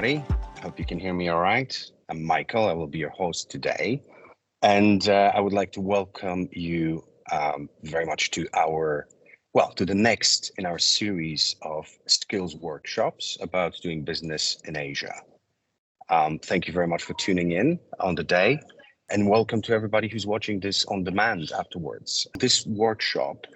everybody. Hope you can hear me all right. I'm Michael. I will be your host today. And I would like to welcome you very much to to the next in our series of skills workshops about doing business in Asia. Thank you very much for tuning in on the day, and welcome to everybody who's watching this on demand afterwards. This workshop,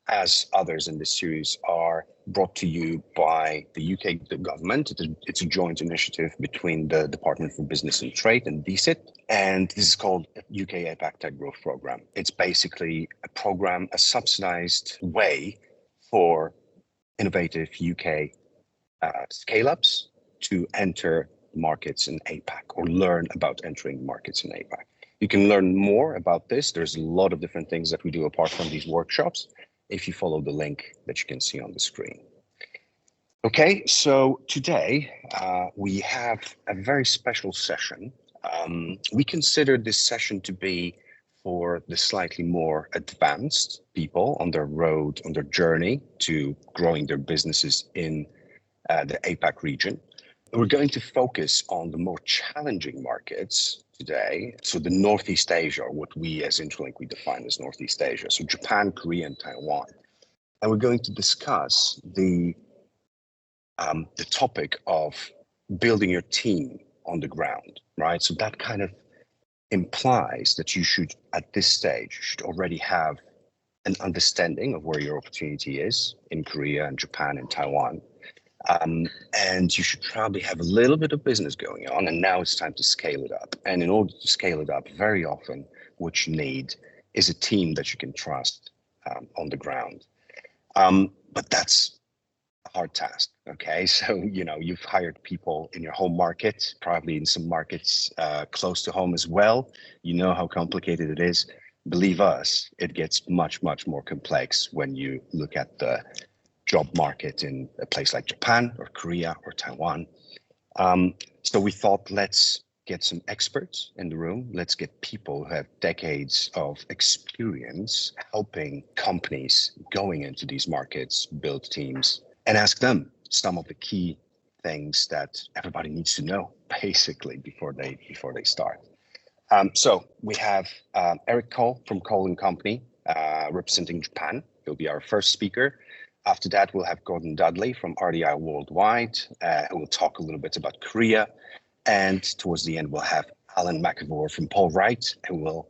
as others in this series, are brought to you by the UK government. It's a joint initiative between the Department for Business and Trade and DCIT, and this is called UK-APAC Tech Growth Programme. It's basically a program, a subsidized way for innovative UK scale-ups to enter markets in APAC or learn about entering markets in APAC. You can learn more about this. There's a lot of different things that we do apart from these workshops if you follow the link that you can see on the screen. Okay, so today we have a very special session. We consider this session to be for the slightly more advanced people on their road, on their journey to growing their businesses in the APAC region. We're going to focus on the more challenging markets today. So the Northeast Asia, or what we as Intralink, we define as Northeast Asia. So Japan, Korea, and Taiwan. And we're going to discuss the topic of building your team on the ground, right? So that kind of implies that you should, at this stage, you should already have an understanding of where your opportunity is in Korea and Japan and Taiwan. And you should probably have a little bit of business going on, and now it's time to scale it up. And in order to scale it up, very often what you need is a team that you can trust on the ground. But that's a hard task, okay? So, you've hired people in your home market, probably in some markets close to home as well. You know how complicated it is. Believe us, it gets much, much more complex when you look at the job market in a place like Japan or Korea or Taiwan. So we thought, let's get some experts in the room. Let's get people who have decades of experience helping companies going into these markets, build teams, and ask them some of the key things that everybody needs to know, basically, before they start. So we have Eric Cole from Cole & Company, representing Japan. He'll be our first speaker. After that, we'll have Gordon Dudley from RDI Worldwide, who will talk a little bit about Korea. And towards the end, we'll have Alan McAvoy from Paul Wright, who will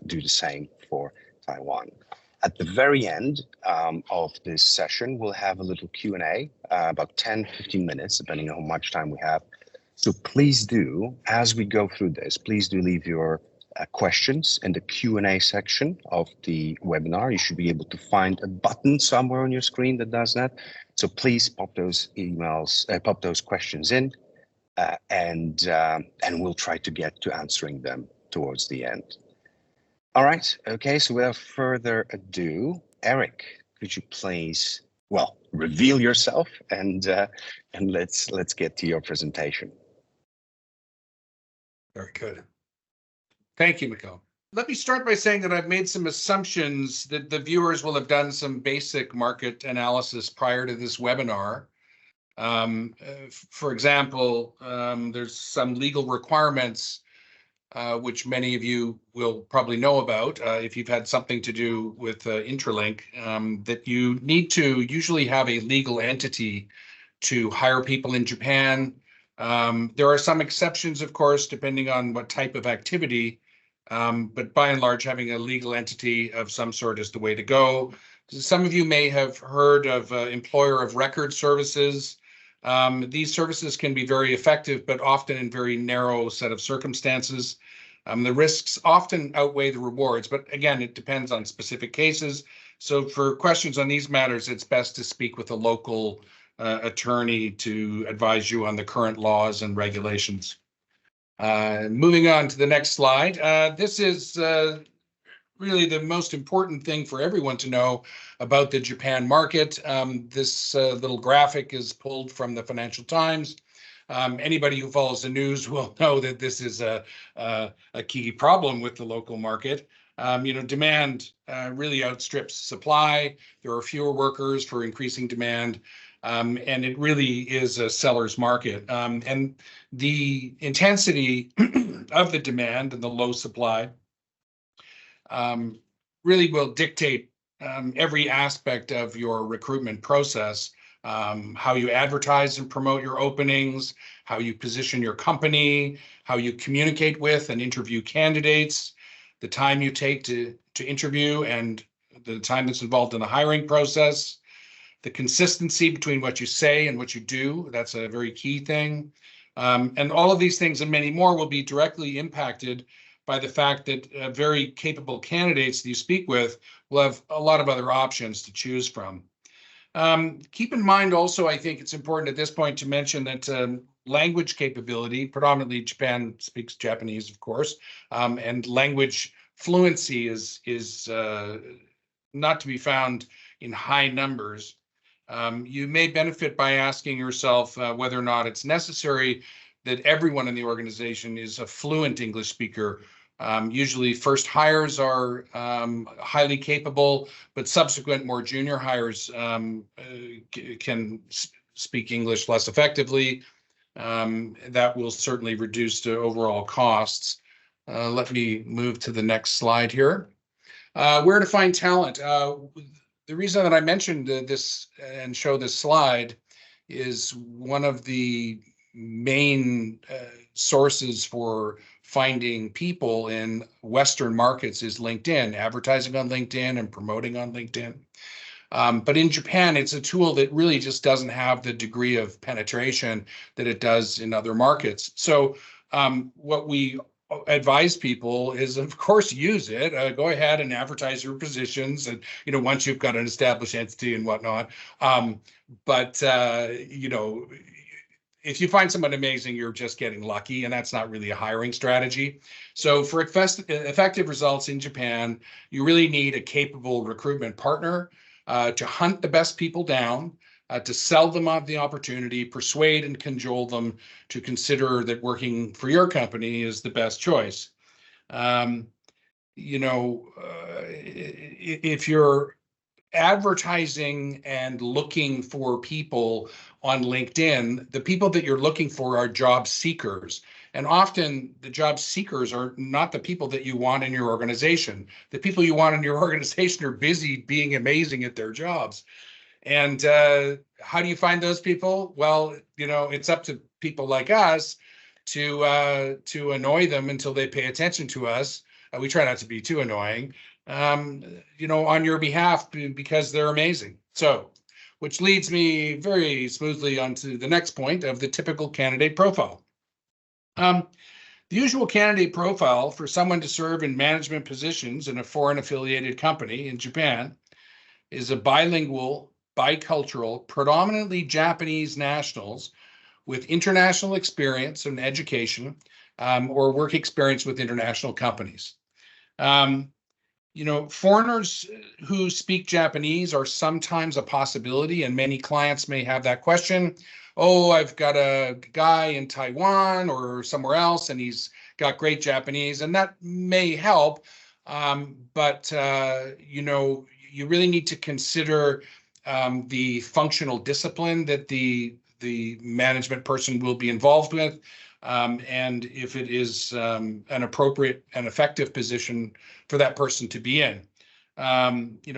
do the same for Taiwan. At the very end of this session, we'll have a little Q&A, about 10, 15 minutes, depending on how much time we have. So please do, as we go through this, please do leave your questions in the Q&A section of the webinar. You should be able to find a button somewhere on your screen that does that. So please pop those pop those questions in, and we'll try to get to answering them towards the end. All right. Okay. So without further ado, Eric, could you please, reveal yourself and let's get to your presentation. Very good. Thank you, Mikko. Let me start by saying that I've made some assumptions that the viewers will have done some basic market analysis prior to this webinar. For example, there's some legal requirements which many of you will probably know about if you've had something to do with Intralink, that you need to usually have a legal entity to hire people in Japan. There are some exceptions, of course, depending on what type of activity, but by and large, having a legal entity of some sort is the way to go. Some of you may have heard of employer of record services. These services can be very effective, but often in very narrow set of circumstances. The risks often outweigh the rewards, but again, it depends on specific cases. So for questions on these matters, it's best to speak with a local attorney to advise you on the current laws and regulations. Moving on to the next slide. This is really the most important thing for everyone to know about the Japan market. This little graphic is pulled from the Financial Times. Anybody who follows the news will know that this is a key problem with the local market. Demand really outstrips supply. There are fewer workers for increasing demand. And it really is a seller's market. And the intensity of the demand and the low supply really will dictate every aspect of your recruitment process, how you advertise and promote your openings, how you position your company, how you communicate with and interview candidates, the time you take to interview and the time that's involved in the hiring process, the consistency between what you say and what you do. That's a very key thing. And all of these things and many more will be directly impacted by the fact that very capable candidates that you speak with will have a lot of other options to choose from. Keep in mind also, I think it's important at this point to mention that language capability, predominantly Japan speaks Japanese, of course, and language fluency is not to be found in high numbers. You may benefit by asking yourself whether or not it's necessary that everyone in the organization is a fluent English speaker. Usually first hires are highly capable, but subsequent more junior hires can speak English less effectively. That will certainly reduce the overall costs. Let me move to the next slide here. Where to find talent? The reason that I mentioned this and show this slide is one of the main sources for finding people in Western markets is LinkedIn, advertising on LinkedIn and promoting on LinkedIn. But in Japan, it's a tool that really just doesn't have the degree of penetration that it does in other markets. So what we advise people is, of course, use it. Go ahead and advertise your positions, and once you've got an established entity and whatnot. But if you find someone amazing, you're just getting lucky, and that's not really a hiring strategy. So for effective results in Japan, you really need a capable recruitment partner to hunt the best people down, to sell them on the opportunity, persuade and cajole them to consider that working for your company is the best choice. If you're advertising and looking for people on LinkedIn, the people that you're looking for are job seekers. And often the job seekers are not the people that you want in your organization. The people you want in your organization are busy being amazing at their jobs. And how do you find those people? Well, it's up to people like us to annoy them until they pay attention to us. We try not to be too annoying, on your behalf, because they're amazing. So, which leads me very smoothly onto the next point of the typical candidate profile. The usual candidate profile for someone to serve in management positions in a foreign affiliated company in Japan is a bilingual, bicultural, predominantly Japanese nationals with international experience and education, or work experience with international companies. Foreigners who speak Japanese are sometimes a possibility, and many clients may have that question. Oh, I've got a guy in Taiwan or somewhere else, and he's got great Japanese, and that may help. But you really need to consider the functional discipline that the management person will be involved with, and if it is an appropriate and effective position for that person to be in.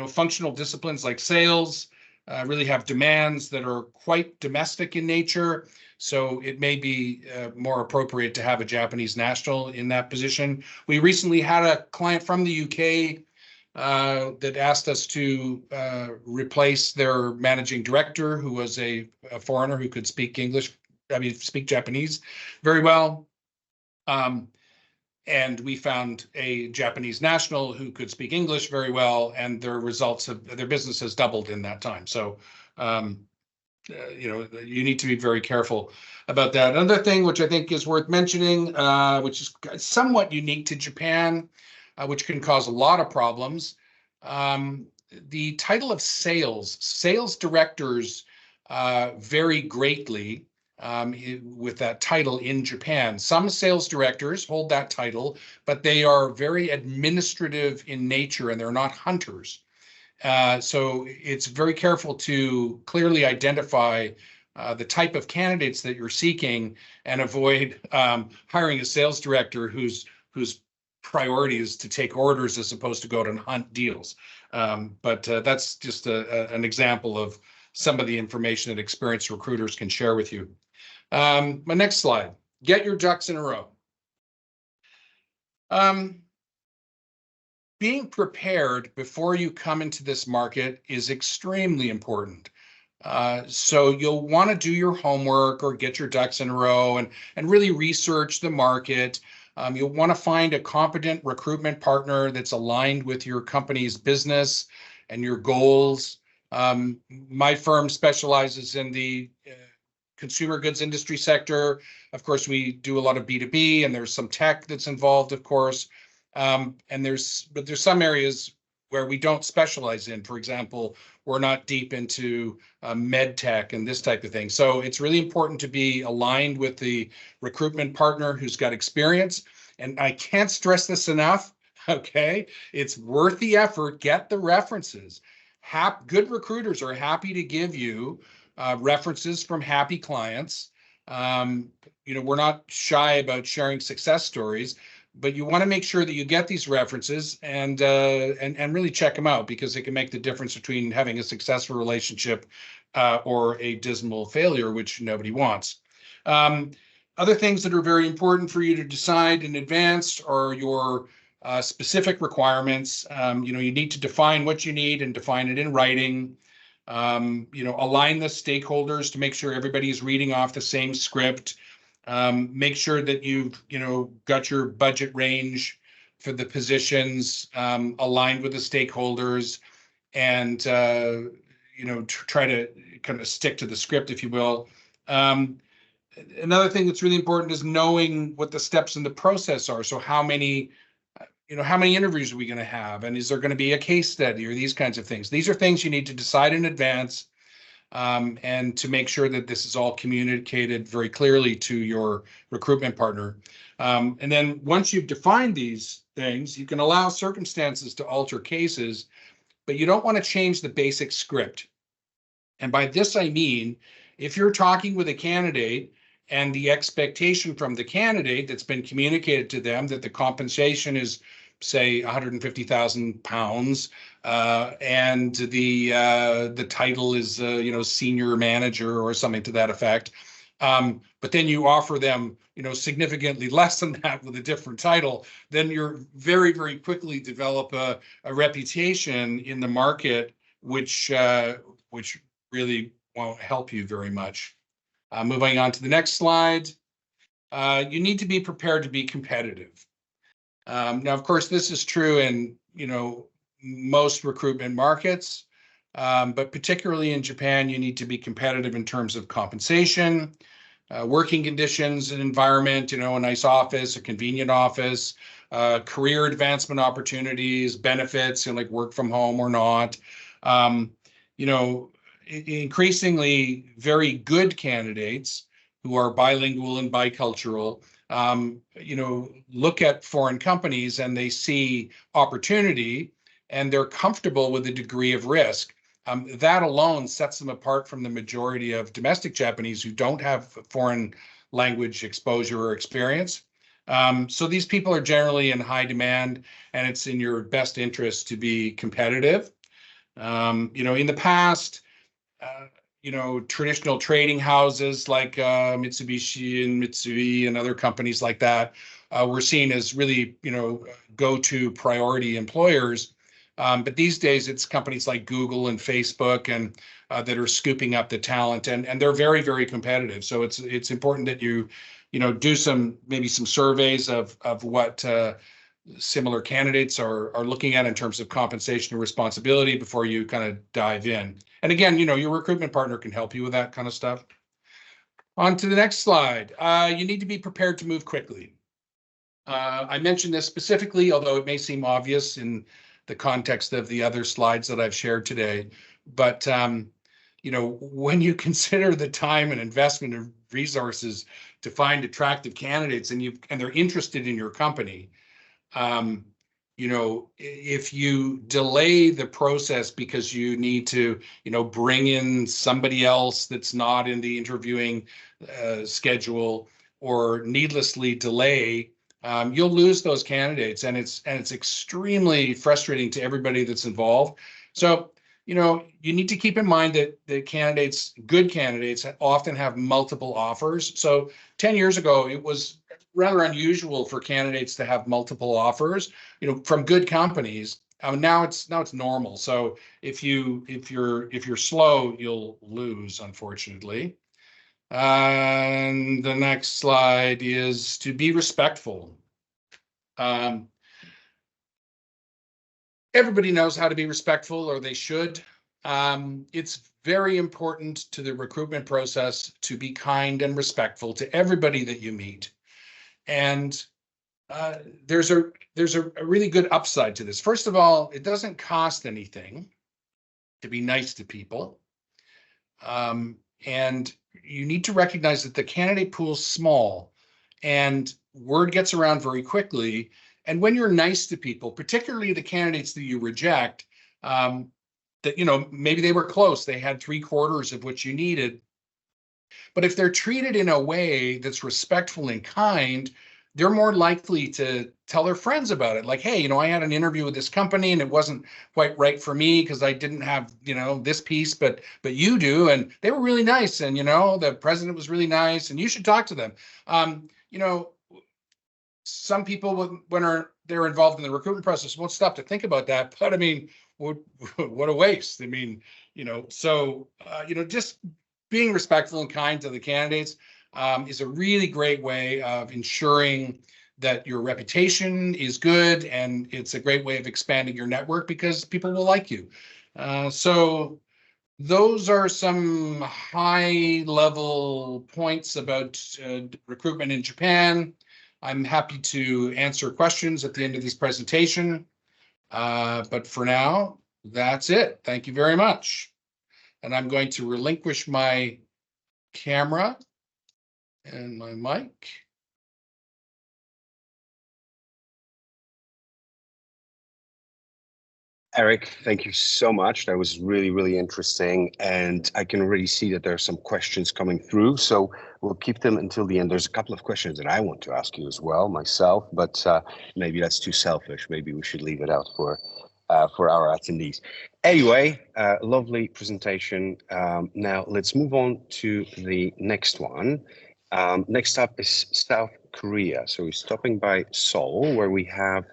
Functional disciplines like sales really have demands that are quite domestic in nature, so it may be more appropriate to have a Japanese national in that position. We recently had a client from the UK that asked us to replace their managing director, who was a foreigner who could speak speak Japanese very well. And we found a Japanese national who could speak English very well, and their business has doubled in that time. So, you need to be very careful about that. Another thing which I think is worth mentioning, which is somewhat unique to Japan, which can cause a lot of problems. The title of sales directors vary greatly with that title in Japan. Some sales directors hold that title, but they are very administrative in nature and they're not hunters. So it's very careful to clearly identify the type of candidates that you're seeking and avoid hiring a sales director whose priority is to take orders as opposed to go out and hunt deals. But that's just an example of some of the information that experienced recruiters can share with you. My next slide, get your ducks in a row. Being prepared before you come into this market is extremely important. So you'll want to do your homework or get your ducks in a row and really research the market. You'll want to find a competent recruitment partner that's aligned with your company's business and your goals. My firm specializes in the consumer goods industry sector. Of course, we do a lot of B2B, and there's some tech that's involved, of course. But there's some areas where we don't specialize in. For example, we're not deep into med tech and this type of thing. So it's really important to be aligned with the recruitment partner who's got experience. And I can't stress this enough, okay? It's worth the effort. Get the references. Good recruiters are happy to give you references from happy clients. We're not shy about sharing success stories, but you want to make sure that you get these references and really check them out, because it can make the difference between having a successful relationship or a dismal failure, which nobody wants. Other things that are very important for you to decide in advance are your specific requirements. You need to define what you need and define it in writing. Align the stakeholders to make sure everybody's reading off the same script. Make sure that you've got your budget range for the positions aligned with the stakeholders, and try to kind of stick to the script, if you will. Another thing that's really important is knowing what the steps in the process are. So how many interviews are we going to have, and is there going to be a case study, or these kinds of things? These are things you need to decide in advance. And to make sure that this is all communicated very clearly to your recruitment partner. And then once you've defined these things, you can allow circumstances to alter cases, but you don't want to change the basic script. And by this, I mean, if you're talking with a candidate and the expectation from the candidate that's been communicated to them that the compensation is, say, 150,000 pounds, and the title is senior manager or something to that effect, but then you offer them significantly less than that with a different title, then you're very, very quickly develop a reputation in the market which really won't help you very much. Moving on to the next slide, you need to be prepared to be competitive. Now, of course, this is true in most recruitment markets, but particularly in Japan, you need to be competitive in terms of compensation, working conditions, and environment. A nice office, a convenient office, career advancement opportunities, benefits, like work from home or not. Increasingly very good candidates who are bilingual and bicultural, look at foreign companies and they see opportunity and they're comfortable with the degree of risk. That alone sets them apart from the majority of domestic Japanese who don't have foreign language exposure or experience. So these people are generally in high demand, and it's in your best interest to be competitive. In the past, traditional trading houses like Mitsubishi and Mitsui and other companies like that were seen as really, go-to priority employers. But these days, it's companies like Google and Facebook and that are scooping up the talent, and they're very, very competitive. So it's important that you do maybe some surveys of what similar candidates are looking at in terms of compensation and responsibility before you kind of dive in. And again, your recruitment partner can help you with that kind of stuff. On to the next slide. You need to be prepared to move quickly. I mentioned this specifically, although it may seem obvious in the context of the other slides that I've shared today. But, when you consider the time and investment of resources to find attractive candidates and they're interested in your company, if you delay the process because you need to, bring in somebody else that's not in the interviewing schedule, or needlessly delay, you'll lose those candidates, and it's extremely frustrating to everybody that's involved. So, you need to keep in mind that the good candidates often have multiple offers. So 10 years ago, it was rather unusual for candidates to have multiple offers, from good companies. Now it's normal. So if you're slow, you'll lose, unfortunately. And the next slide is to be respectful. Everybody knows how to be respectful, or they should. It's very important to the recruitment process to be kind and respectful to everybody that you meet. And there's a really good upside to this. First of all, it doesn't cost anything to be nice to people. And you need to recognize that the candidate pool is small and word gets around very quickly. And when you're nice to people, particularly the candidates that you reject, that, maybe they were close, they had 3/4 of what you needed. But if they're treated in a way that's respectful and kind, they're more likely to tell their friends about it. Like, hey, I had an interview with this company and it wasn't quite right for me because I didn't have, this piece, but you do. And they were really nice. And, the president was really nice, and you should talk to them. Some people, when they're involved in the recruitment process, won't stop to think about that. But I mean, what a waste. I mean, so, just being respectful and kind to the candidates is a really great way of ensuring that your reputation is good, and it's a great way of expanding your network because people will like you. So those are some high-level points about recruitment in Japan. I'm happy to answer questions at the end of this presentation. But for now, that's it. Thank you very much. And I'm going to relinquish my camera and my mic. Eric, thank you so much. That was really, really interesting. And I can already see that there are some questions coming through. So we'll keep them until the end. There's a couple of questions that I want to ask you as well, myself, but maybe that's too selfish. Maybe we should leave it out for our attendees. Anyway, lovely presentation. Now let's move on to the next one. Next up is South Korea. So we're stopping by Seoul, where we have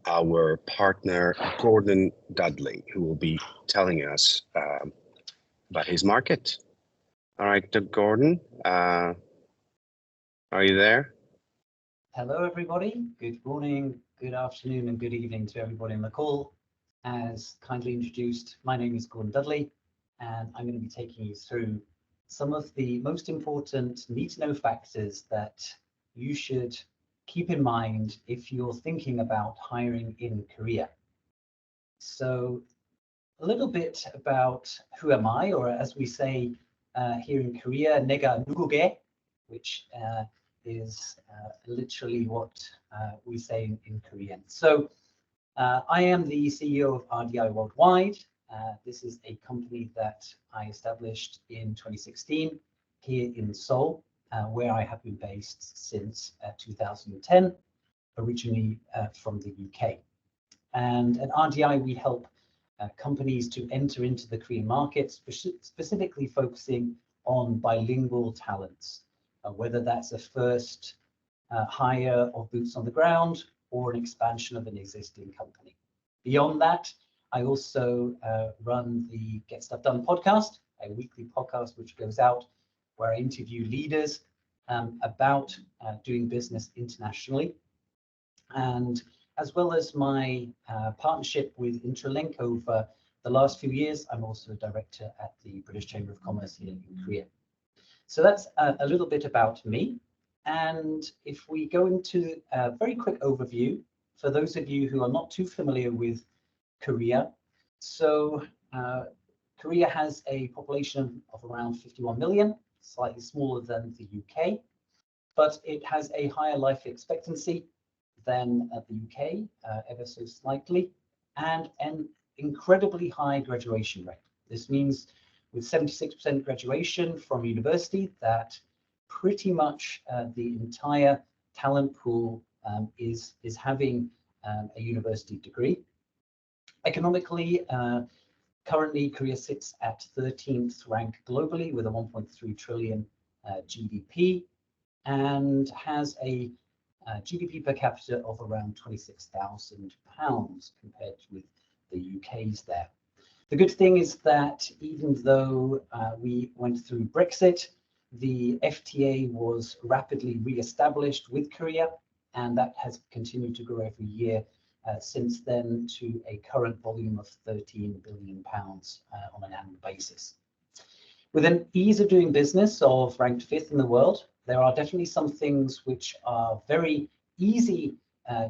our partner, Gordon Dudley, who will be telling us about his market. All right, Gordon, are you there? Hello, everybody. Good morning, good afternoon, and good evening to everybody on the call. As kindly introduced, my name is Gordon Dudley, and I'm going to be taking you through some of the most important need-to-know factors that you should keep in mind if you're thinking about hiring in Korea. So a little bit about who am I, or as we say here in Korea, 내가 누구게, which is literally what we say in Korean. So I am the CEO of RDI Worldwide. This is a company that I established in 2016 here in Seoul, where I have been based since 2010, originally from the UK. And at RDI, we help companies to enter into the Korean market, specifically focusing on bilingual talents, whether that's a first hire of boots on the ground or an expansion of an existing company. Beyond that, I also run the Get Stuff Done podcast, a weekly podcast which goes out where I interview leaders about doing business internationally. And as well as my partnership with Intralink over the last few years, I'm also a director at the British Chamber of Commerce here in Korea. So that's a little bit about me. And if we go into a very quick overview, for those of you who are not too familiar with Korea, so Korea has a population of around 51 million, slightly smaller than the UK, but it has a higher life expectancy than the UK, ever so slightly, and an incredibly high graduation rate. This means with 76% graduation from university, that pretty much the entire talent pool is having a university degree. Economically, currently Korea sits at 13th rank globally with a 1.3 trillion GDP and has a GDP per capita of around £26,000 compared with the UK's there. The good thing is that even though we went through Brexit, the FTA was rapidly re-established with Korea, and that has continued to grow every year since then to a current volume of £13 billion on an annual basis. With an ease of doing business of ranked 5th in the world, there are definitely some things which are very easy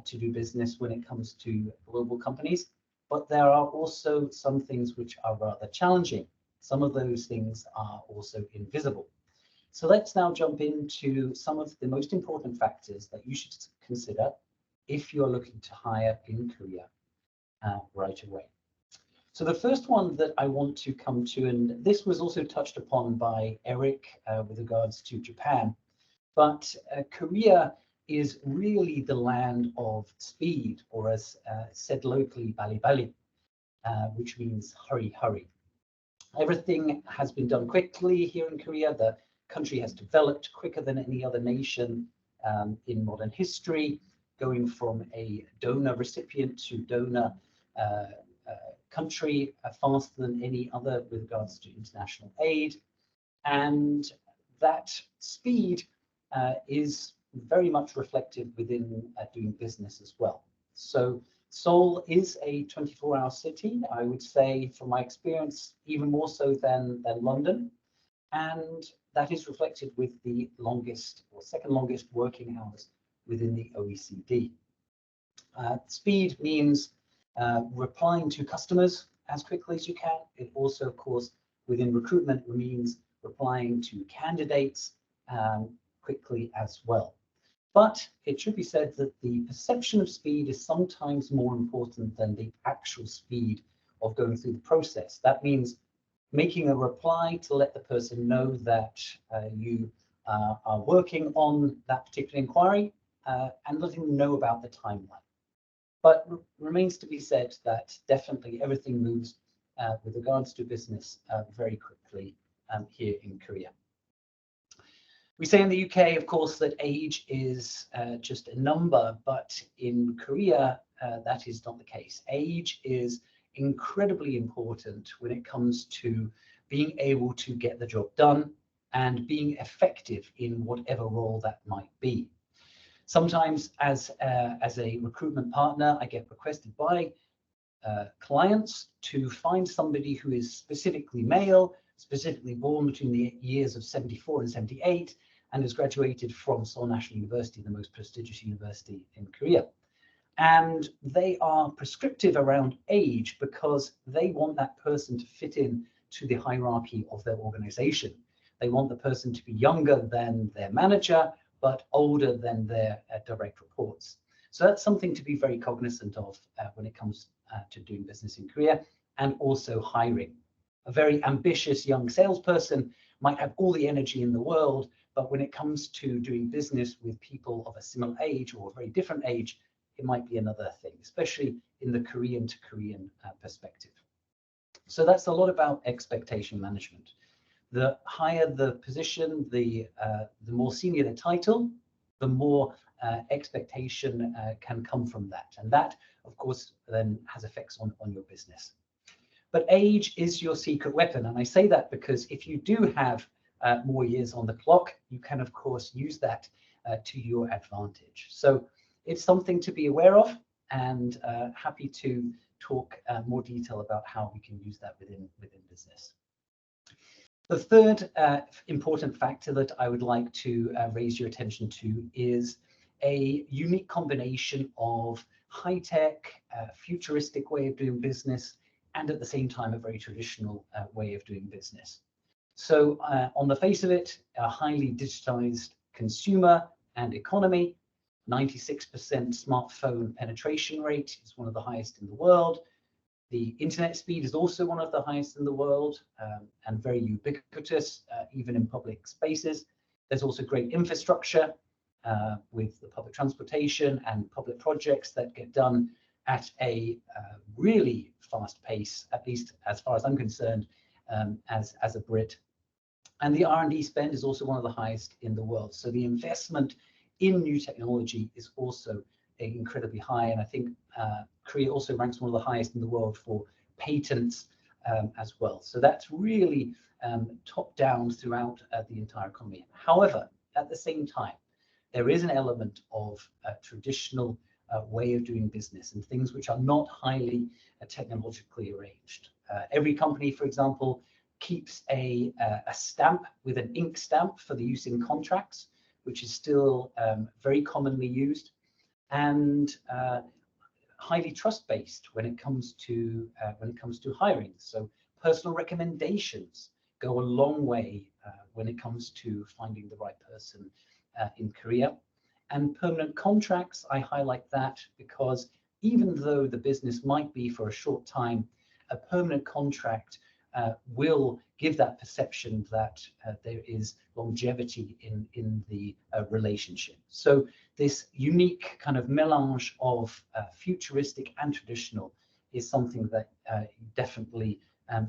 to do business when it comes to global companies, but there are also some things which are rather challenging. Some of those things are also invisible. So let's now jump into some of the most important factors that you should consider if you're looking to hire in Korea right away. So the first one that I want to come to, and this was also touched upon by Eric with regards to Japan, but Korea is really the land of speed, or as said locally, bali bali, which means hurry, hurry. Everything has been done quickly here in Korea. The country has developed quicker than any other nation in modern history, going from a donor recipient to donor country faster than any other with regards to international aid. And that speed is very much reflected within doing business as well. So Seoul is a 24-hour city, I would say, from my experience, even more so than London. And that is reflected with the longest or second longest working hours within the OECD. Speed means replying to customers as quickly as you can. It also, of course, within recruitment means replying to candidates quickly as well. But it should be said that the perception of speed is sometimes more important than the actual speed of going through the process. That means making a reply to let the person know that you are working on that particular inquiry and letting them know about the timeline. But remains to be said that definitely everything moves with regards to business very quickly here in Korea. We say in the UK, of course, that age is just a number, but in Korea, that is not the case. Age is incredibly important when it comes to being able to get the job done and being effective in whatever role that might be. Sometimes as a recruitment partner, I get requested by clients to find somebody who is specifically male, specifically born between the years of 74 and 78, and has graduated from Seoul National University, the most prestigious university in Korea. And they are prescriptive around age because they want that person to fit in to the hierarchy of their organization. They want the person to be younger than their manager, but older than their direct reports. So that's something to be very cognizant of when it comes to doing business in Korea, and also hiring. A very ambitious young salesperson might have all the energy in the world, but when it comes to doing business with people of a similar age or a very different age, it might be another thing, especially in the Korean to Korean perspective. So that's a lot about expectation management. The higher the position, the more senior the title, the more expectation can come from that. And that, of course, then has effects on your business. But age is your secret weapon. And I say that because if you do have more years on the clock, you can, of course, use that to your advantage. So it's something to be aware of, and happy to talk more detail about how we can use that within business. The third important factor that I would like to raise your attention to is a unique combination of high-tech, futuristic way of doing business, and at the same time, a very traditional way of doing business. So on the face of it, a highly digitized consumer and economy, 96% smartphone penetration rate is one of the highest in the world. The internet speed is also one of the highest in the world, and very ubiquitous, even in public spaces. There's also great infrastructure with the public transportation and public projects that get done at a really fast pace, at least as far as I'm concerned, as a Brit. And the R&D spend is also one of the highest in the world. So the investment in new technology is also incredibly high. And I think Korea also ranks one of the highest in the world for patents as well. So that's really top down throughout the entire economy. However, at the same time, there is an element of a traditional way of doing business and things which are not highly technologically arranged. Every company, for example, keeps a stamp with an ink stamp for the use in contracts, which is still very commonly used, and highly trust-based when it comes to hiring. So personal recommendations go a long way when it comes to finding the right person in Korea. And permanent contracts, I highlight that because even though the business might be for a short time, a permanent contract will give that perception that there is longevity in the relationship. So this unique kind of melange of futuristic and traditional is something that you definitely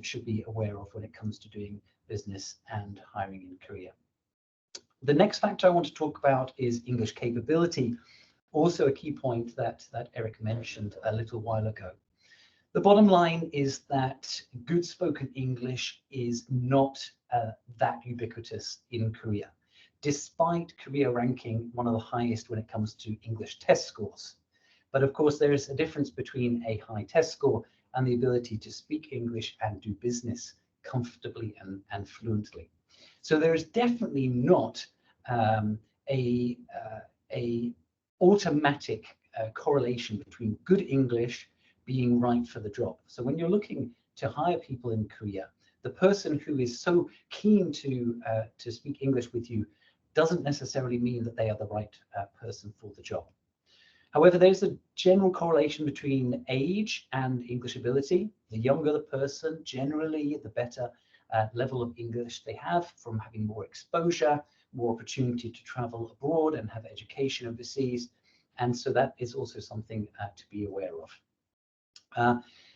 should be aware of when it comes to doing business and hiring in Korea. The next factor I want to talk about is English capability, also a key point that Eric mentioned a little while ago. The bottom line is that good spoken English is not that ubiquitous in Korea, despite Korea ranking one of the highest when it comes to English test scores. But of course, there is a difference between a high test score and the ability to speak English and do business comfortably and fluently. So there is definitely not a automatic correlation between good English being right for the job. So when you're looking to hire people in Korea, the person who is so keen to speak English with you doesn't necessarily mean that they are the right person for the job. However, there's a general correlation between age and English ability. The younger the person, generally, the better level of English they have from having more exposure, more opportunity to travel abroad and have education overseas. And so that is also something to be aware of.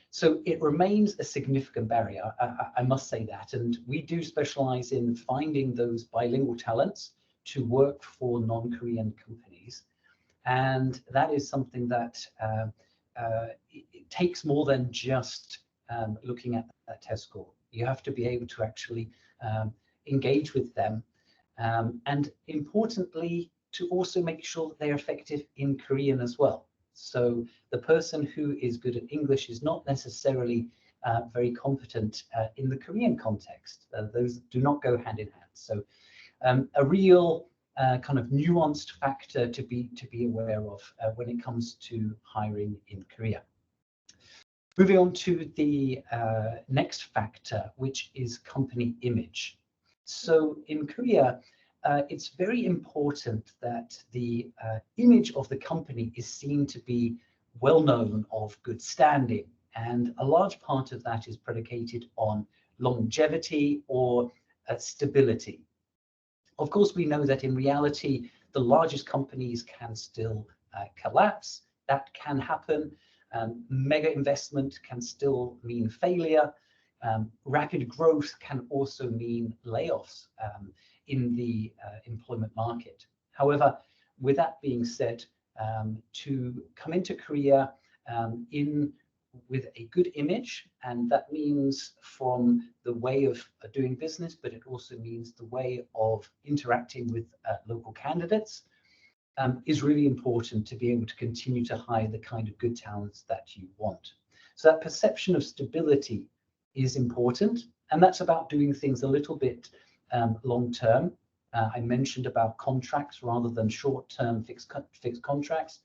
So it remains a significant barrier, I must say that. And we do specialize in finding those bilingual talents to work for non-Korean companies. And that is something that it takes more than just looking at that test score. You have to be able to actually engage with them. And importantly, to also make sure that they're effective in Korean as well. So the person who is good at English is not necessarily very competent in the Korean context. Those do not go hand in hand. So a real kind of nuanced factor to be aware of when it comes to hiring in Korea. Moving on to the next factor, which is company image. So in Korea, it's very important that the image of the company is seen to be well known, of good standing. And a large part of that is predicated on longevity or stability. Of course, we know that in reality, the largest companies can still collapse. That can happen. Mega investment can still mean failure. Rapid growth can also mean layoffs in the employment market. However, with that being said, to come into Korea with a good image, and that means from the way of doing business, but it also means the way of interacting with local candidates, is really important to be able to continue to hire the kind of good talents that you want. So that perception of stability is important, and that's about doing things a little bit long term. I mentioned about contracts rather than short-term fixed contracts,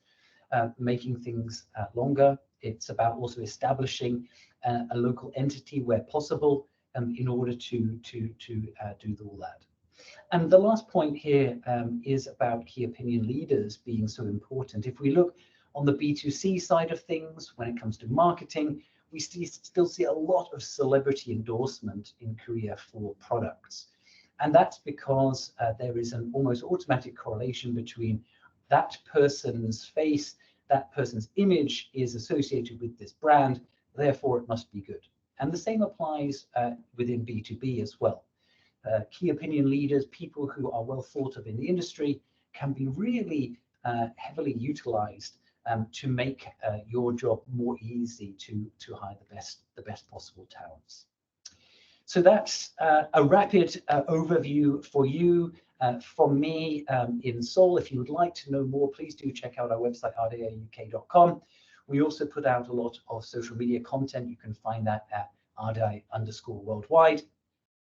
making things longer. It's about also establishing a local entity where possible in order to do all that. And the last point here is about key opinion leaders being so important. If we look on the B2C side of things, when it comes to marketing, we still see a lot of celebrity endorsement in Korea for products. And that's because there is an almost automatic correlation between that person's face, that person's image is associated with this brand, therefore it must be good. And the same applies within B2B as well. Key opinion leaders, people who are well thought of in the industry, can be really heavily utilized to make your job more easy to hire the best possible talents. So that's a rapid overview for you from me in Seoul. If you would like to know more, please do check out our website, rdauk.com. We also put out a lot of social media content. You can find that at rdi_worldwide.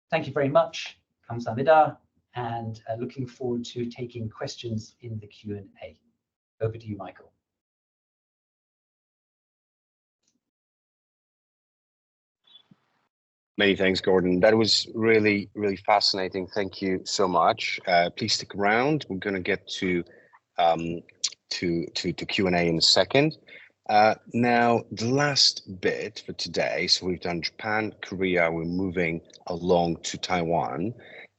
Thank you very much. 감사합니다. And looking forward to taking questions in the Q&A. Over to you, Michael. Many thanks, Gordon. That was really, really fascinating. Thank you so much. Please stick around. We're going to get to Q&A in a second. Now, the last bit for today. So we've done Japan, Korea. We're moving along to Taiwan,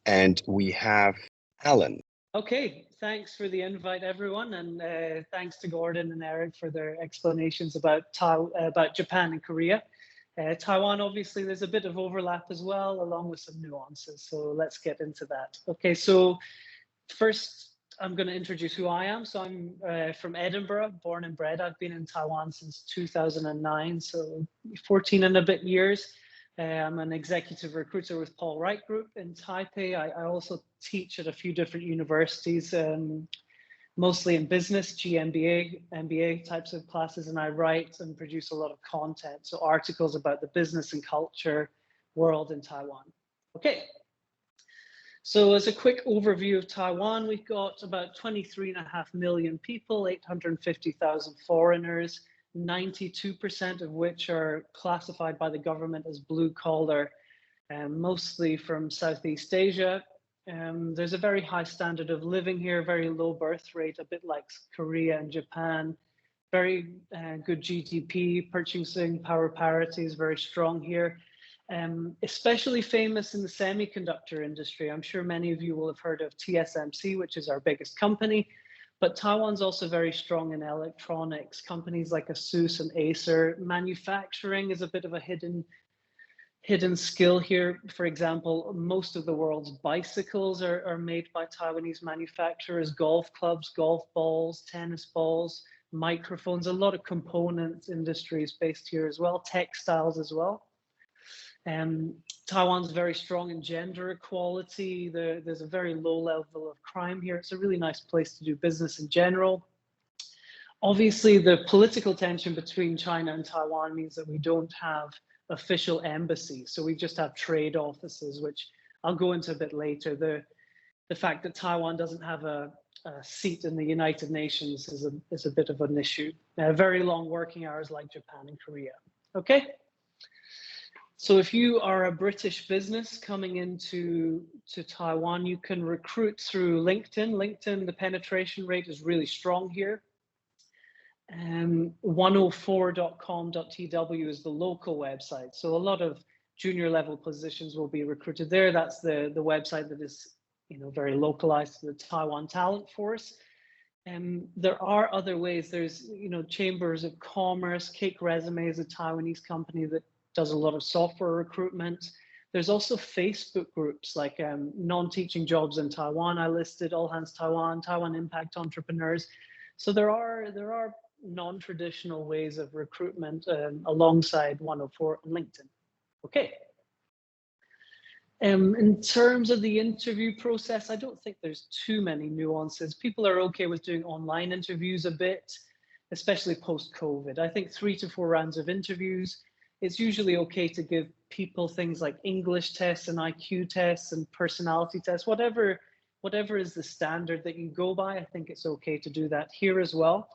and we have Alan. Okay, thanks for the invite, everyone, and thanks to Gordon and Eric for their explanations about Japan and Korea. Taiwan, obviously, there's a bit of overlap as well, along with some nuances. So let's get into that. Okay, so first, I'm going to introduce who I am. So I'm from Edinburgh, born and bred. I've been in Taiwan since 2009, so 14 and a bit years. I'm an executive recruiter with Paul Wright Group in Taipei. I also teach at a few different universities, mostly in business, GMBA, MBA types of classes, and I write and produce a lot of content, so articles about the business and culture world in Taiwan. Okay, so as a quick overview of Taiwan, we've got about 23.5 million people, 850,000 foreigners, 92% of which are classified by the government as blue collar, mostly from Southeast Asia. There's a very high standard of living here, very low birth rate, a bit like Korea and Japan, very good GDP, purchasing power parity is very strong here, especially famous in the semiconductor industry. I'm sure many of you will have heard of TSMC, which is our biggest company, but Taiwan's also very strong in electronics. Companies like ASUS and Acer. Manufacturing is a bit of a hidden skill here. For example, most of the world's bicycles are made by Taiwanese manufacturers, golf clubs, golf balls, tennis balls, microphones, a lot of components industries based here as well, textiles as well. Taiwan's very strong in gender equality. There's a very low level of crime here. It's a really nice place to do business in general. Obviously, the political tension between China and Taiwan means that we don't have official embassies, so we just have trade offices, which I'll go into a bit later. The fact that Taiwan doesn't have a seat in the United Nations is a bit of an issue. Very long working hours like Japan and Korea. Okay. So if you are a British business coming into Taiwan, you can recruit through LinkedIn. LinkedIn, the penetration rate is really strong here. 104.com.tw is the local website. So a lot of junior level positions will be recruited there. That's the website that is, very localized to the Taiwan talent force. There are other ways. There's, Chambers of Commerce. Cake Resume is a Taiwanese company that does a lot of software recruitment. There's also Facebook groups like non-teaching jobs in Taiwan. I listed All Hands Taiwan, Taiwan Impact Entrepreneurs. So there are non-traditional ways of recruitment alongside 104 on LinkedIn. Okay. In terms of the interview process, I don't think there's too many nuances. People are okay with doing online interviews a bit, especially post-COVID. I think 3 to 4 rounds of interviews. It's usually okay to give people things like English tests and IQ tests and personality tests, whatever is the standard that you go by. I think it's okay to do that here as well.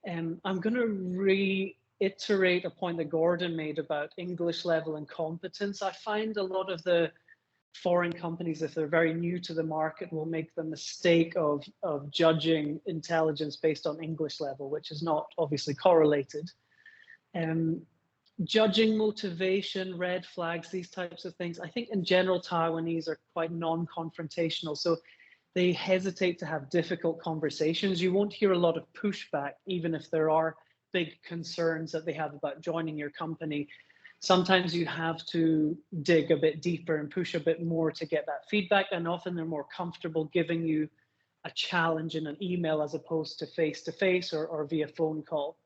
I'm going to reiterate a point that Gordon made about English level and competence. I find a lot of the foreign companies, if they're very new to the market, will make the mistake of judging intelligence based on English level, which is not obviously correlated. Judging motivation, red flags, these types of things. I think in general, Taiwanese are quite non-confrontational. So they hesitate to have difficult conversations. You won't hear a lot of pushback, even if there are big concerns that they have about joining your company. Sometimes you have to dig a bit deeper and push a bit more to get that feedback. And often they're more comfortable giving you a challenge in an email as opposed to face-to-face or via phone call.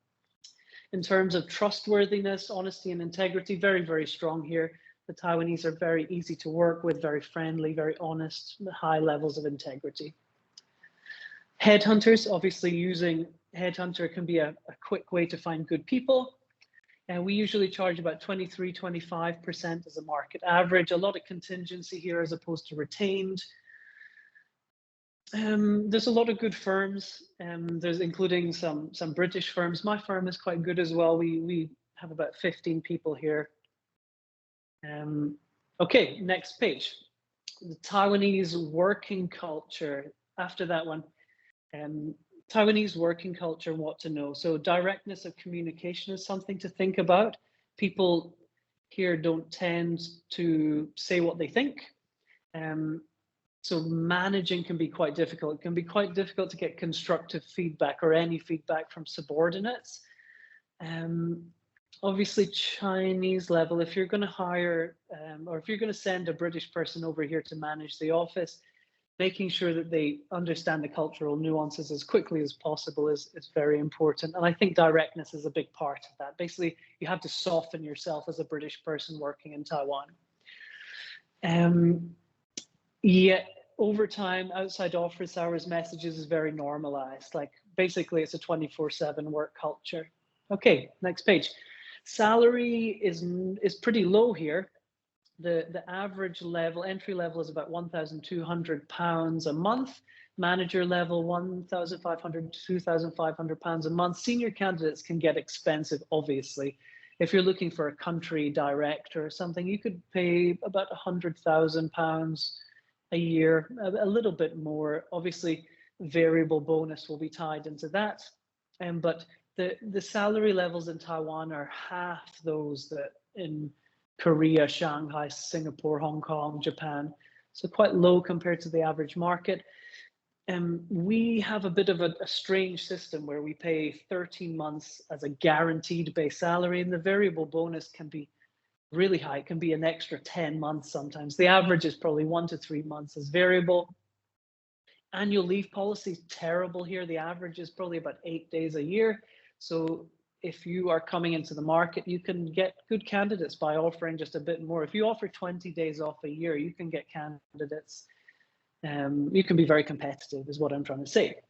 In terms of trustworthiness, honesty, and integrity, very, very strong here. The Taiwanese are very easy to work with, very friendly, very honest, high levels of integrity. Headhunters, obviously using headhunter can be a quick way to find good people. And we usually charge about 23, 25% as a market average. A lot of contingency here as opposed to retained. There's a lot of good firms, there's including some British firms. My firm is quite good as well. We have about 15 people here. Okay, next page. The Taiwanese working culture. After that one, Taiwanese working culture, what to know. So directness of communication is something to think about. People here don't tend to say what they think. So managing can be quite difficult. It can be quite difficult to get constructive feedback or any feedback from subordinates. Obviously, Chinese level, if you're going to hire or if you're going to send a British person over here to manage the office, making sure that they understand the cultural nuances as quickly as possible is very important. And I think directness is a big part of that. Basically, you have to soften yourself as a British person working in Taiwan. Yeah, over time, outside office hours messages is very normalized. Like basically it's a 24/7 work culture. Okay, next page. Salary is pretty low here. The average level, entry level is about £1,200 a month. Manager level, £1,500 to £2,500 a month. Senior candidates can get expensive, obviously. If you're looking for a country director or something, you could pay about £100,000 a year, a little bit more. Obviously, variable bonus will be tied into that. But the salary levels in Taiwan are half those that in Korea, Shanghai, Singapore, Hong Kong, Japan. So quite low compared to the average market. We have a bit of a strange system where we pay 13 months as a guaranteed base salary, and the variable bonus can be really high. It can be an extra 10 months sometimes. The average is probably 1 to 3 months as variable. Annual leave policy is terrible here. The average is probably about 8 days a year. So if you are coming into the market, you can get good candidates by offering just a bit more. If you offer 20 days off a year, you can get candidates. You can be very competitive is what I'm trying to say.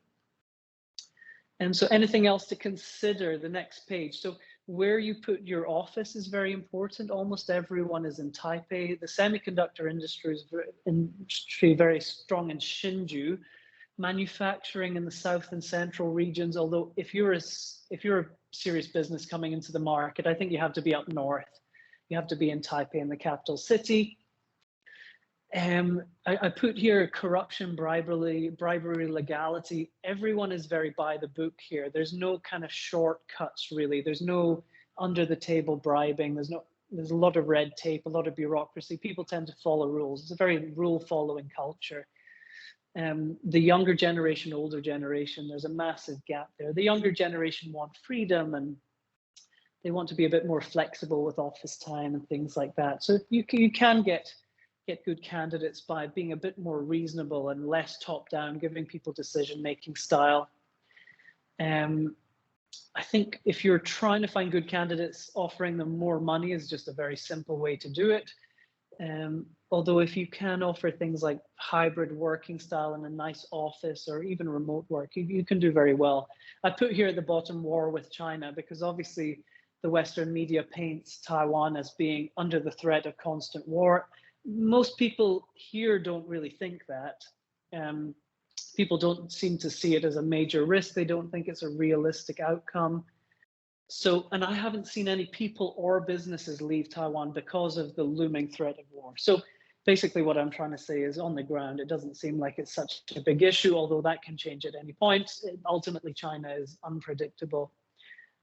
And so anything else to consider, the next page. So where you put your office is very important. Almost everyone is in Taipei. The semiconductor industry is very strong in Hsinchu. Manufacturing in the south and central regions, although if you're a serious business coming into the market, I think you have to be up north. You have to be in Taipei, in the capital city. I put here corruption, bribery, legality. Everyone is very by the book here. There's no kind of shortcuts really. There's no under the table bribing. There's a lot of red tape, a lot of bureaucracy. People tend to follow rules. It's a very rule following culture. The younger generation, older generation, there's a massive gap there. The younger generation want freedom and they want to be a bit more flexible with office time and things like that. So you can get good candidates by being a bit more reasonable and less top down, giving people decision-making style. I think if you're trying to find good candidates, offering them more money is just a very simple way to do it. Although if you can offer things like hybrid working style and a nice office or even remote work, you can do very well. I put here at the bottom war with China because obviously the Western media paints Taiwan as being under the threat of constant war. Most people here don't really think that. People don't seem to see it as a major risk. They don't think it's a realistic outcome. So, and I haven't seen any people or businesses leave Taiwan because of the looming threat of war. So basically what I'm trying to say is on the ground, it doesn't seem like it's such a big issue, although that can change at any point. Ultimately, China is unpredictable.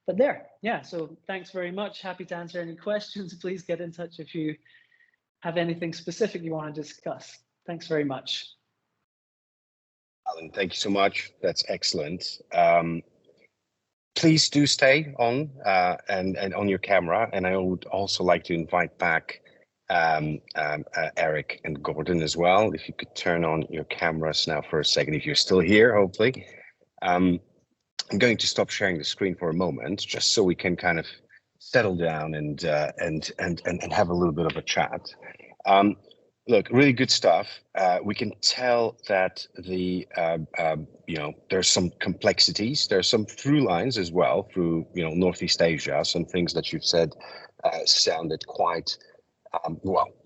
But there, yeah, so thanks very much. Happy to answer any questions. Please get in touch if you have anything specific you want to discuss. Thanks very much. Alan, thank you so much. That's excellent. Please do stay on and on your camera. And I would also like to invite back Eric and Gordon as well. If you could turn on your cameras now for a second, if you're still here, hopefully. I'm going to stop sharing the screen for a moment, just so we can kind of settle down and have a little bit of a chat. Look, really good stuff. We can tell that the there's some complexities. There's some through lines as well through Northeast Asia. Some things that you've said sounded quite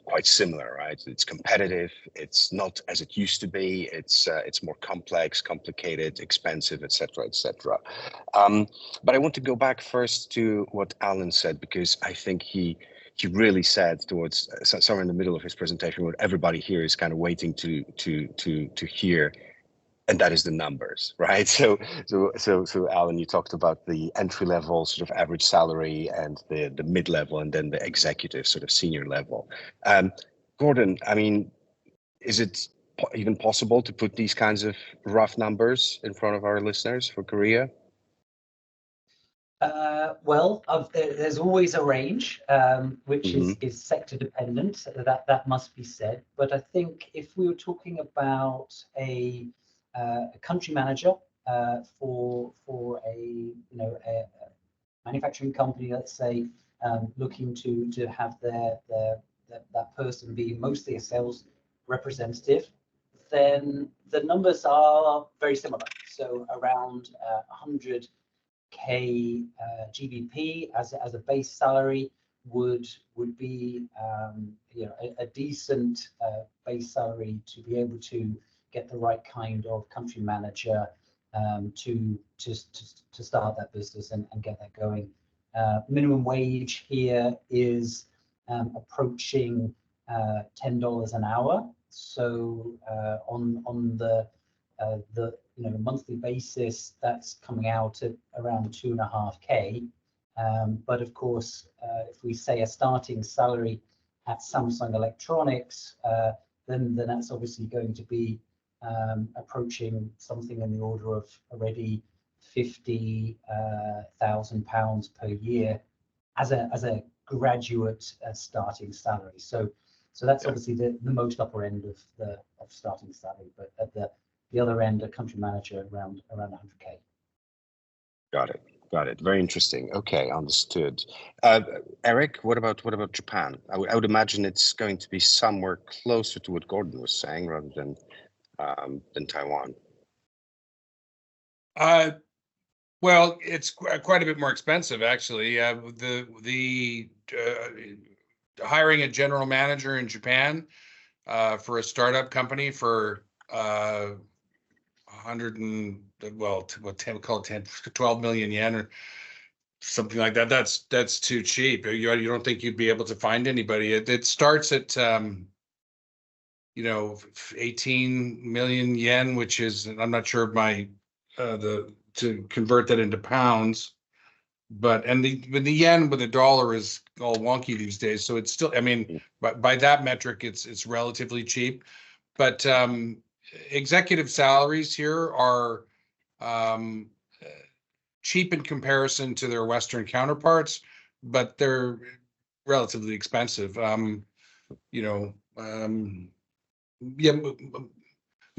quite similar, right? It's competitive. It's not as it used to be. It's more complex, complicated, expensive, etc., etc. But I want to go back first to what Alan said, because I think he really said towards somewhere in the middle of his presentation what everybody here is kind of waiting to hear, and that is the numbers, right? So Alan, you talked about the entry level sort of average salary and the mid level, and then the executive sort of senior level. Gordon, I mean, is it even possible to put these kinds of rough numbers in front of our listeners for Korea? Well, there's always a range, which is sector dependent. That must be said. But I think if we were talking about a country manager for a manufacturing company, let's say, looking to have that person be mostly a sales representative, then the numbers are very similar. So around 100K GBP as a base salary would be a decent base salary to be able to get the right kind of country manager to start that business and get that going. Minimum wage here is approaching $10 an hour. So on the monthly basis, that's coming out at around 2.5K. But of course, if we say a starting salary at Samsung Electronics, then that's obviously going to be approaching something in the order of already £50,000 per year as a graduate starting salary. So that's obviously the most upper end of starting salary, but at the other end, a country manager around 100K. Got it. Very interesting. Okay, understood. Eric, what about Japan? I would imagine it's going to be somewhere closer to what Gordon was saying rather than Taiwan. Well, it's quite a bit more expensive, actually. The hiring a general manager in Japan for a startup company for 12 million yen or something like that. That's too cheap. You don't think you'd be able to find anybody. It starts at 18 million yen, which is, I'm not sure my to convert that into pounds, but the yen with the dollar is all wonky these days, so it's still, I mean, by that metric, it's relatively cheap. But executive salaries here are cheap in comparison to their Western counterparts, but they're relatively expensive.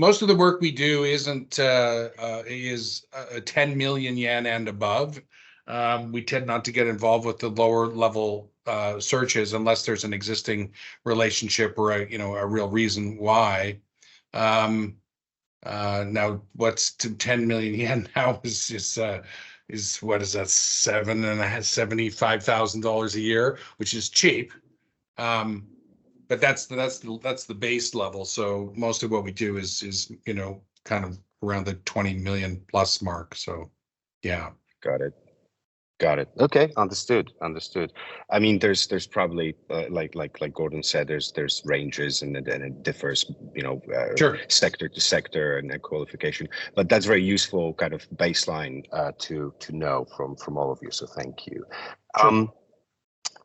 Most of the work we do is 10 million yen and above. We tend not to get involved with the lower level searches unless there's an existing relationship or a real reason why. Now, what's to 10 million yen now is what is that, $75,000 a year, which is cheap. But that's the base level. So most of what we do is kind of around the 20 million plus mark. So yeah. Got it. Got it. Okay, understood. Understood. I mean, there's probably like Gordon said, there's ranges and it differs, Sure. sector to sector and then qualification. But that's very useful kind of baseline to know from all of you. So thank you. Sure.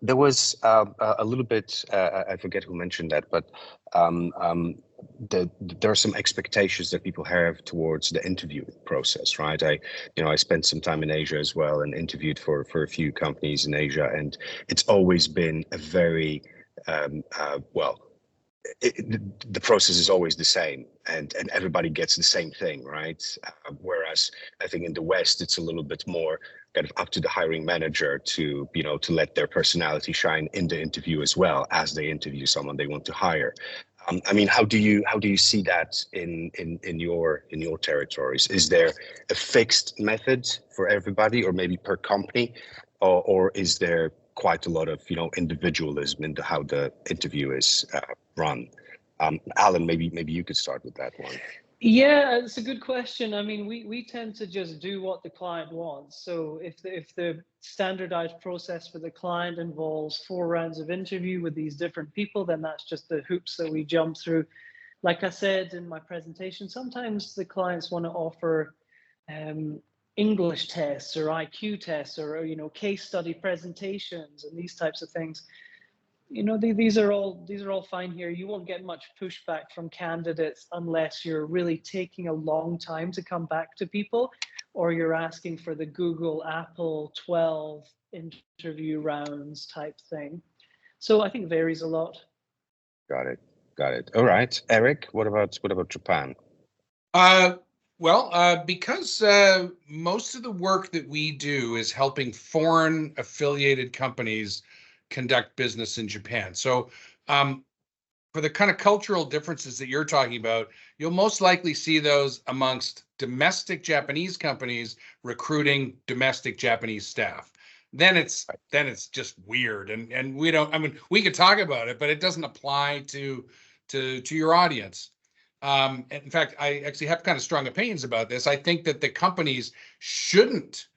There was a little bit. I forget who mentioned that, but there are some expectations that people have towards the interview process, right? I spent some time in Asia as well and interviewed for a few companies in Asia, and it's always been a very well. The process is always the same, and everybody gets the same thing, right? Whereas I think in the West, it's a little bit more kind of up to the hiring manager to to let their personality shine in the interview as well as they interview someone they want to hire. I mean, how do you see that in your territories? Is there a fixed method for everybody, or maybe per company, or is there quite a lot of individualism into how the interview is run? Alan, maybe you could start with that one. Yeah, it's a good question. I mean, we tend to just do what the client wants. So if the standardized process for the client involves 4 rounds of interview with these different people, then that's just the hoops that we jump through. Like I said in my presentation, sometimes the clients want to offer English tests or IQ tests or case study presentations and these types of things. These are all fine here. You won't get much pushback from candidates unless you're really taking a long time to come back to people, or you're asking for the Google, Apple 12 interview rounds type thing. So I think it varies a lot. Got it. All right, Eric, what about Japan? Because most of the work that we do is helping foreign affiliated companies conduct business in Japan. So for the kind of cultural differences that you're talking about, you'll most likely see those amongst domestic Japanese companies recruiting domestic Japanese staff. Then it's just weird, and we don't. I mean, we could talk about it, but it doesn't apply to your audience. In fact, I actually have kind of strong opinions about this. I think that the companies shouldn't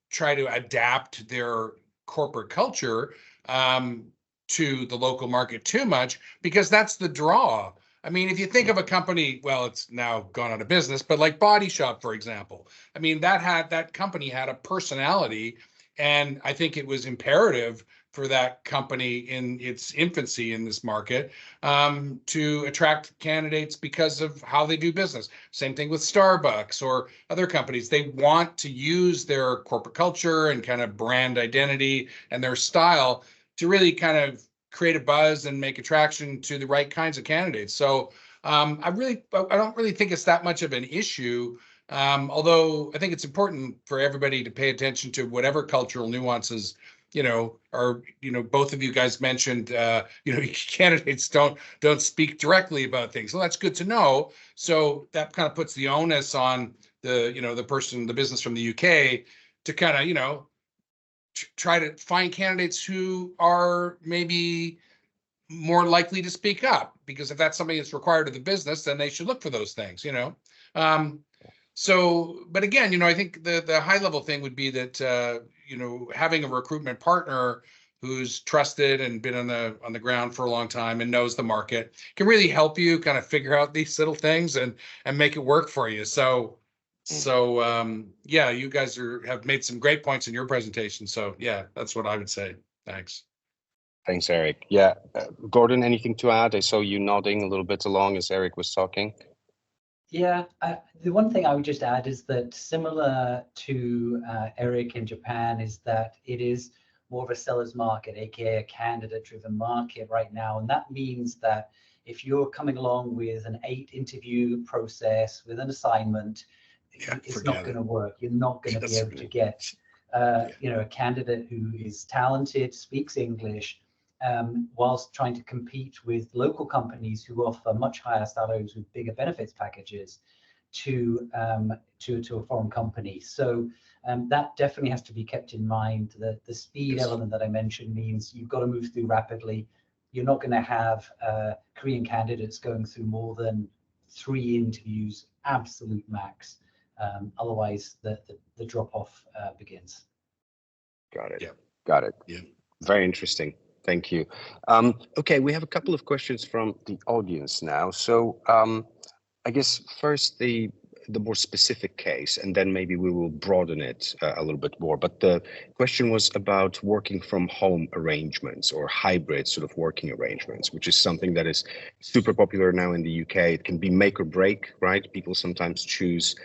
try to adapt their corporate culture to the local market too much, because that's the draw. I mean, if you think of a company, well, it's now gone out of business, but like Body Shop, for example, I mean, that company had a personality, and I think it was imperative for that company in its infancy in this market to attract candidates because of how they do business. Same thing with Starbucks or other companies. They want to use their corporate culture and kind of brand identity and their style to really kind of create a buzz and make attraction to the right kinds of candidates. So I don't really think it's that much of an issue. Although I think it's important for everybody to pay attention to whatever cultural nuances, both of you guys mentioned, candidates don't speak directly about things. So that's good to know. So that kind of puts the onus on the business from the UK to kind of, try to find candidates who are maybe more likely to speak up, because if that's something that's required of the business, then they should look for those things, but again, I think the high level thing would be that, having a recruitment partner who's trusted and been on the ground for a long time and knows the market can really help you kind of figure out these little things and make it work for you. So you guys have made some great points in your presentation. So yeah, that's what I would say. Thanks. Thanks, Eric. Yeah, Gordon, anything to add? I saw you nodding a little bit along as Eric was talking. Yeah, the one thing I would just add is that similar to Eric in Japan is that it is more of a seller's market, aka a candidate-driven market right now. And that means that if you're coming along with an 8-interview process with an assignment, it's not going to work. You're not going to be able to get a candidate who is talented, speaks English, whilst trying to compete with local companies who offer much higher salaries with bigger benefits packages to a foreign company. So that definitely has to be kept in mind. The speed element that I mentioned means you've got to move through rapidly. You're not going to have Korean candidates going through more than 3 interviews, absolute max. Otherwise, the drop-off begins. Got it. Yeah. Got it. Yeah. Very interesting. Thank you. Okay, we have a couple of questions from the audience now. So I guess first the more specific case, and then maybe we will broaden it a little bit more. But the question was about working from home arrangements or hybrid sort of working arrangements, which is something that is super popular now in the UK. It can be make or break, right? People sometimes choose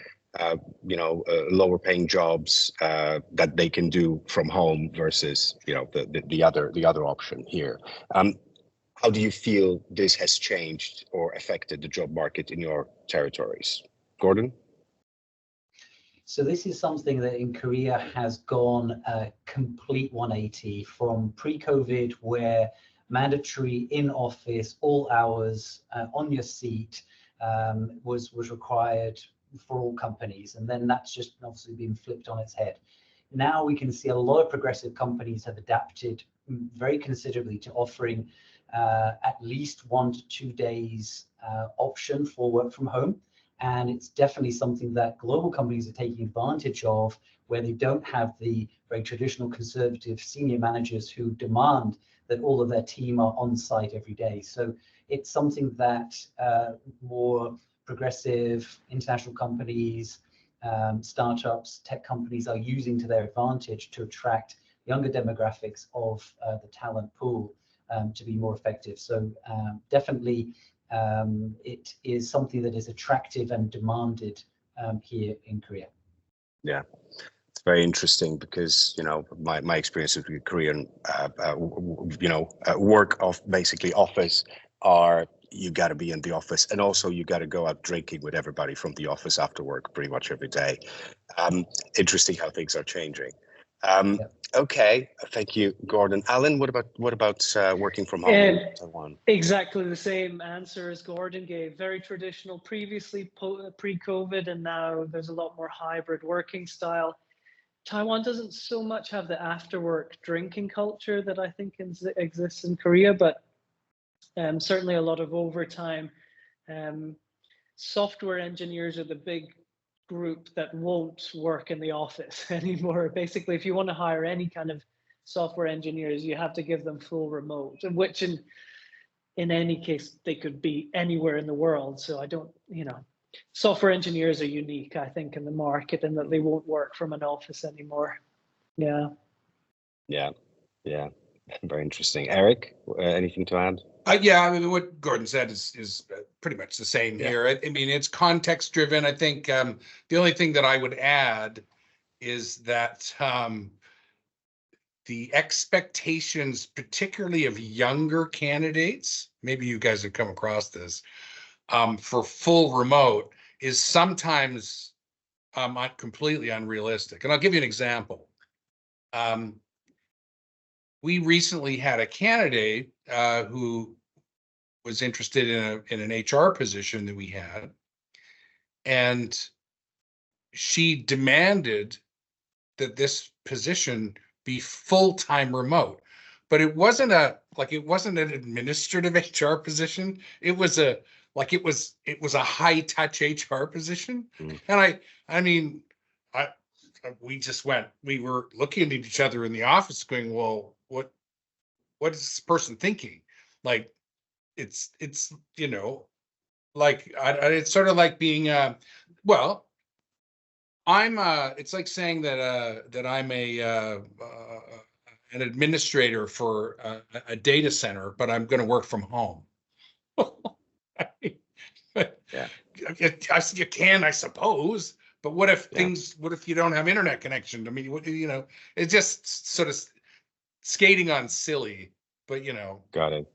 lower paying jobs that they can do from home versus, the other option here. How do you feel this has changed or affected the job market in your territories? Gordon? So this is something that in Korea has gone a complete 180 from pre-COVID, where mandatory in-office, all hours, on your seat was required for all companies. And then that's just obviously been flipped on its head. Now we can see a lot of progressive companies have adapted very considerably to offering at least 1 to 2 days option for work from home. And it's definitely something that global companies are taking advantage of, where they don't have the very traditional conservative senior managers who demand that all of their team are on site every day. So it's something that more progressive international companies, startups, tech companies are using to their advantage to attract younger demographics of the talent pool to be more effective. So definitely it is something that is attractive and demanded here in Korea. Yeah, it's very interesting because, my experience with Korean, work of basically office are you got to be in the office, and also you got to go out drinking with everybody from the office after work pretty much every day. Interesting how things are changing. Yep. Okay, thank you, Gordon. Alan, what about working from home in Taiwan? Exactly the same answer as Gordon gave. Very traditional previously, pre-COVID, and now there's a lot more hybrid working style. Taiwan doesn't so much have the after-work drinking culture that I think exists in Korea, but certainly a lot of overtime. Software engineers are the big group that won't work in the office anymore. Basically, if you want to hire any kind of software engineers, you have to give them full remote, which in any case, they could be anywhere in the world. So I don't, software engineers are unique, I think, in the market, and that they won't work from an office anymore. Yeah. Yeah. Very interesting. Eric, anything to add? Yeah, I mean, what Gordon said is pretty much the same here. I mean, it's context driven. I think the only thing that I would add is that the expectations, particularly of younger candidates, maybe you guys have come across this, for full remote is sometimes completely unrealistic. And I'll give you an example. We recently had a candidate who was interested in an HR position that we had, and she demanded that this position be full-time remote. But it wasn't an administrative HR position. It was a high-touch HR position. And we were looking at each other in the office going, well, what is this person thinking? Like, it's it's sort of like being it's like saying that I'm an administrator for a data center, but I'm going to work from home. Yeah, you can, I suppose, but what if you don't have internet connection? I mean, it's just sort of skating on silly, but got it.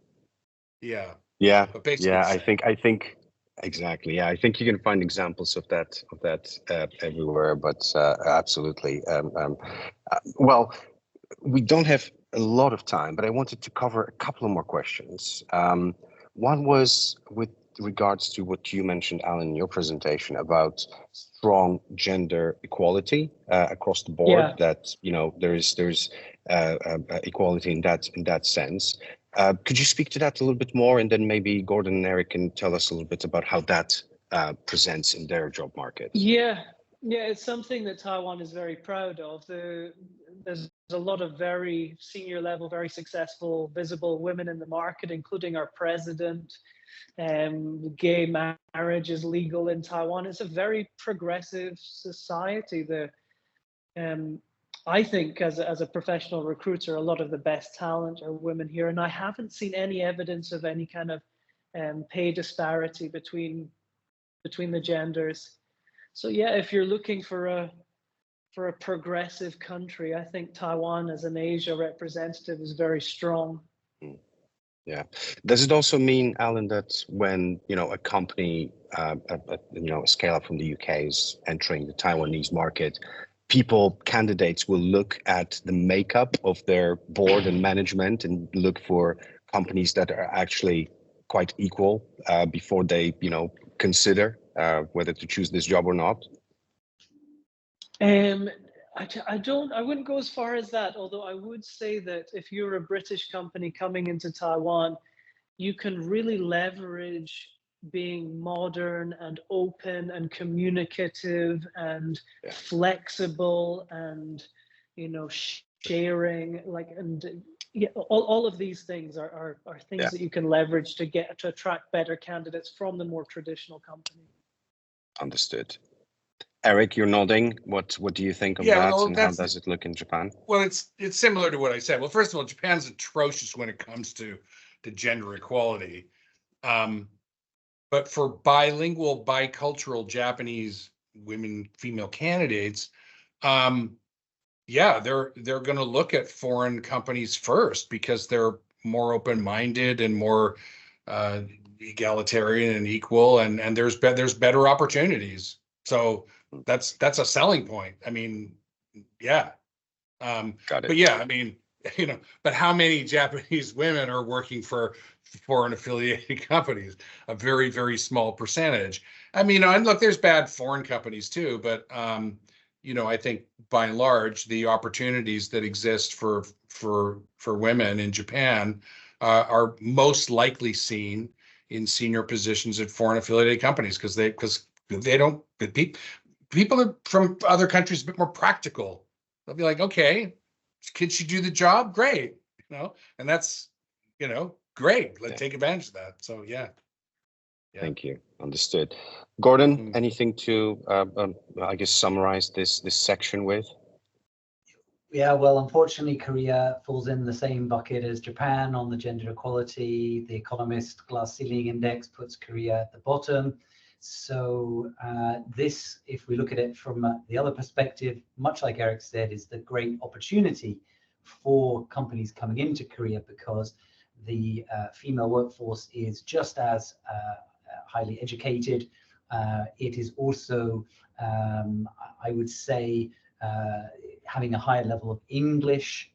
Yeah. But basically, I think exactly. Yeah, I think you can find examples of that everywhere. But absolutely. Well, we don't have a lot of time, but I wanted to cover a couple of more questions. One was with regards to what you mentioned, Alan, in your presentation about strong gender equality across the board. Yeah. That there's equality in that sense. Could you speak to that a little bit more, and then maybe Gordon and Eric can tell us a little bit about how that presents in their job market? Yeah, it's something that Taiwan is very proud of. There's a lot of very senior level, very successful, visible women in the market, including our president. Gay marriage is legal in Taiwan. It's a very progressive society. I think as a professional recruiter, a lot of the best talent are women here, and I haven't seen any evidence of any kind of pay disparity between the genders. So yeah, if you're looking for a progressive country, I think Taiwan as an Asia representative is very strong. Yeah. Does it also mean, Alan, that when a company, a scale up from the UK is entering the Taiwanese market, candidates will look at the makeup of their board and management and look for companies that are actually quite equal before they, consider whether to choose this job or not? I wouldn't go as far as that, although I would say that if you're a British company coming into Taiwan, you can really leverage being modern and open and communicative and flexible and, sharing, all of these things are things that you can leverage to attract better candidates from the more traditional company. Understood. Eric, you're nodding. What do you think of that, and how does it look in Japan? Well, it's similar to what I said. Well, first of all, Japan's atrocious when it comes to gender equality. But for bilingual, bicultural Japanese female candidates, they're going to look at foreign companies first because they're more open-minded and more egalitarian and equal, and there's better opportunities. So that's a selling point. I mean, yeah. Got it. But yeah, I mean, but how many Japanese women are working for foreign affiliated companies? A very, very small percentage. I mean, and look, there's bad foreign companies too, but I think by and large, the opportunities that exist for women in Japan are most likely seen in senior positions at foreign affiliated companies because people from other countries are a bit more practical. They'll be like, okay, can she do the job? Great, and that's, great. Let's take advantage of that. So yeah. Thank you. Understood. Gordon, anything to, I guess, summarize this section with? Yeah, well, unfortunately, Korea falls in the same bucket as Japan on the gender equality. The Economist Glass Ceiling Index puts Korea at the bottom. So this, if we look at it from the other perspective, much like Eric said, is the great opportunity for companies coming into Korea, because the female workforce is just as highly educated. It is also, I would say, having a higher level of English,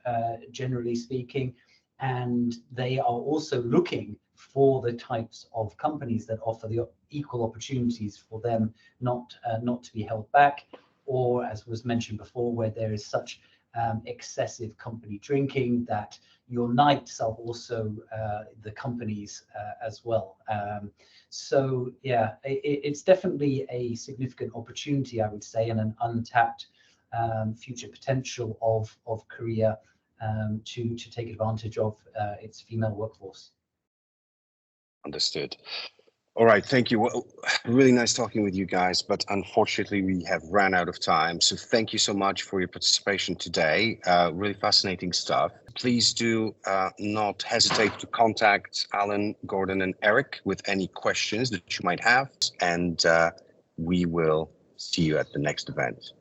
generally speaking, and they are also looking for the types of companies that offer the equal opportunities for them not to be held back, or, as was mentioned before, where there is such excessive company drinking that your nights are also the companies as well. So yeah, it's definitely a significant opportunity, I would say, and an untapped future potential of Korea to take advantage of its female workforce. Understood. All right, thank you. Well, really nice talking with you guys, but unfortunately we have ran out of time. So thank you so much for your participation today. Really fascinating stuff. Please do not hesitate to contact Alan, Gordon, and Eric with any questions that you might have, and we will see you at the next event.